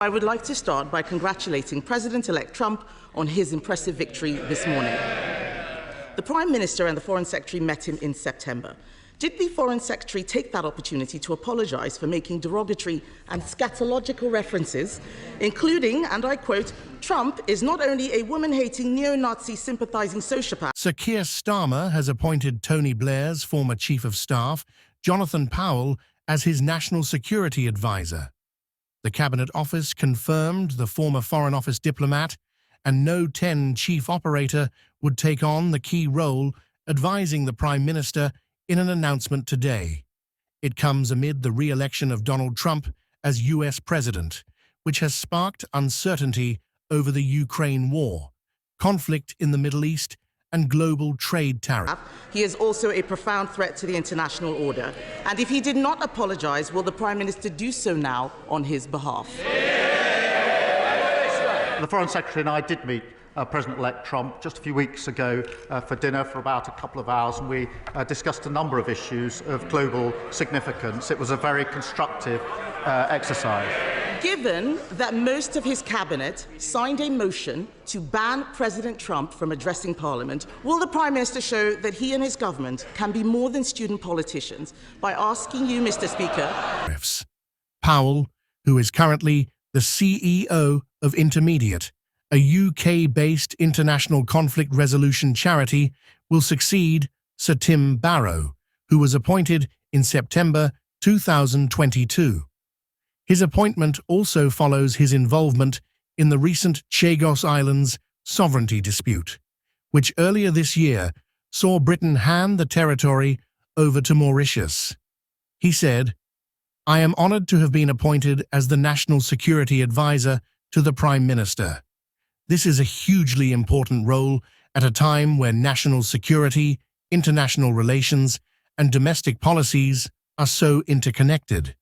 I would like to start by congratulating President-elect Trump on his impressive victory this morning. The Prime Minister and the Foreign Secretary met him in September. Did the Foreign Secretary take that opportunity to apologise for making derogatory and scatological references, including, and I quote, "Trump is not only a woman-hating, neo-Nazi sympathising sociopath." Sir Keir Starmer has appointed Tony Blair's former Chief of Staff, Jonathan Powell, as his national security advisor. The Cabinet Office confirmed the former Foreign Office diplomat and No 10 chief operator would take on the key role advising the Prime Minister in an announcement today. It comes amid the re-election of Donald Trump as US President, which has sparked uncertainty over the Ukraine war, conflict in the Middle East, and global trade tariffs. He is also a profound threat to the international order. And if he did not apologise, will the Prime Minister do so now on his behalf? The Foreign Secretary and I did meet President-elect Trump just a few weeks ago for dinner for about a couple of hours, and we discussed a number of issues of global significance. It was a very constructive exercise. Given that most of his cabinet signed a motion to ban President Trump from addressing Parliament, will the Prime Minister show that he and his government can be more than student politicians by asking you, Mr. Speaker? Powell, who is currently the CEO of Intermediate, a UK-based international conflict resolution charity, will succeed Sir Tim Barrow, who was appointed in September 2022. His appointment also follows his involvement in the recent Chagos Islands sovereignty dispute, which earlier this year saw Britain hand the territory over to Mauritius. He said, "I am honoured to have been appointed as the National Security Advisor to the Prime Minister. This is a hugely important role at a time where national security, international relations, and domestic policies are so interconnected."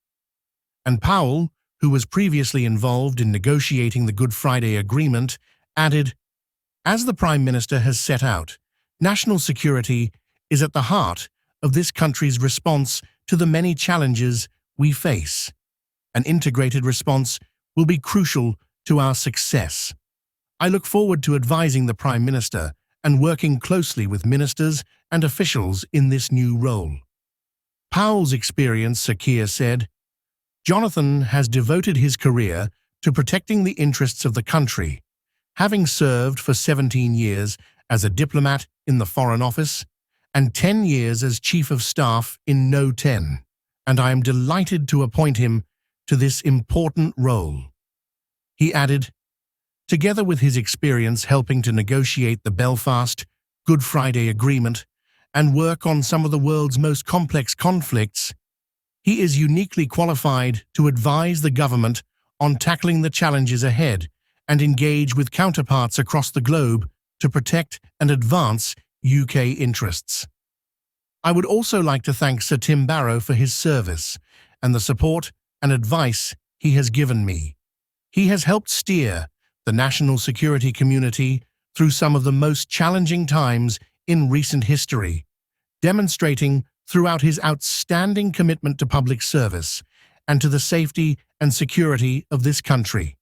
And Powell, who was previously involved in negotiating the Good Friday Agreement, added, "As the Prime Minister has set out, national security is at the heart of this country's response to the many challenges we face. An integrated response will be crucial to our success. I look forward to advising the Prime Minister and working closely with ministers and officials in this new role." Powell's experience, Sir Keir said, "Jonathan has devoted his career to protecting the interests of the country, having served for 17 years as a diplomat in the Foreign Office and 10 years as Chief of Staff in No 10, and I am delighted to appoint him to this important role." He added, together with his experience helping to negotiate the Belfast Good Friday Agreement and work on some of the world's most complex conflicts, he is uniquely qualified to advise the government on tackling the challenges ahead and engage with counterparts across the globe to protect and advance UK interests. I would also like to thank Sir Tim Barrow for his service and the support and advice he has given me. He has helped steer the national security community through some of the most challenging times in recent history, demonstrating throughout his outstanding commitment to public service and to the safety and security of this country.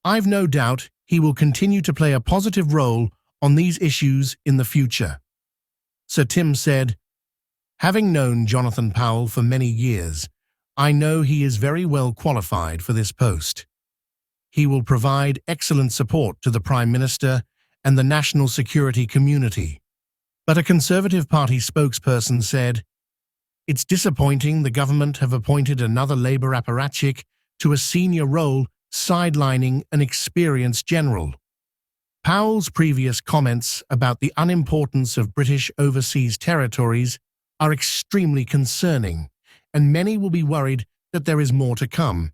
I've no doubt he will continue to play a positive role on these issues in the future. Sir Tim said, "Having known Jonathan Powell for many years, I know he is very well qualified for this post. He will provide excellent support to the Prime Minister and the national security community." But a Conservative Party spokesperson said, "It's disappointing the government have appointed another Labour apparatchik to a senior role, sidelining an experienced general." Powell's previous comments about the unimportance of British overseas territories are extremely concerning, and many will be worried that there is more to come.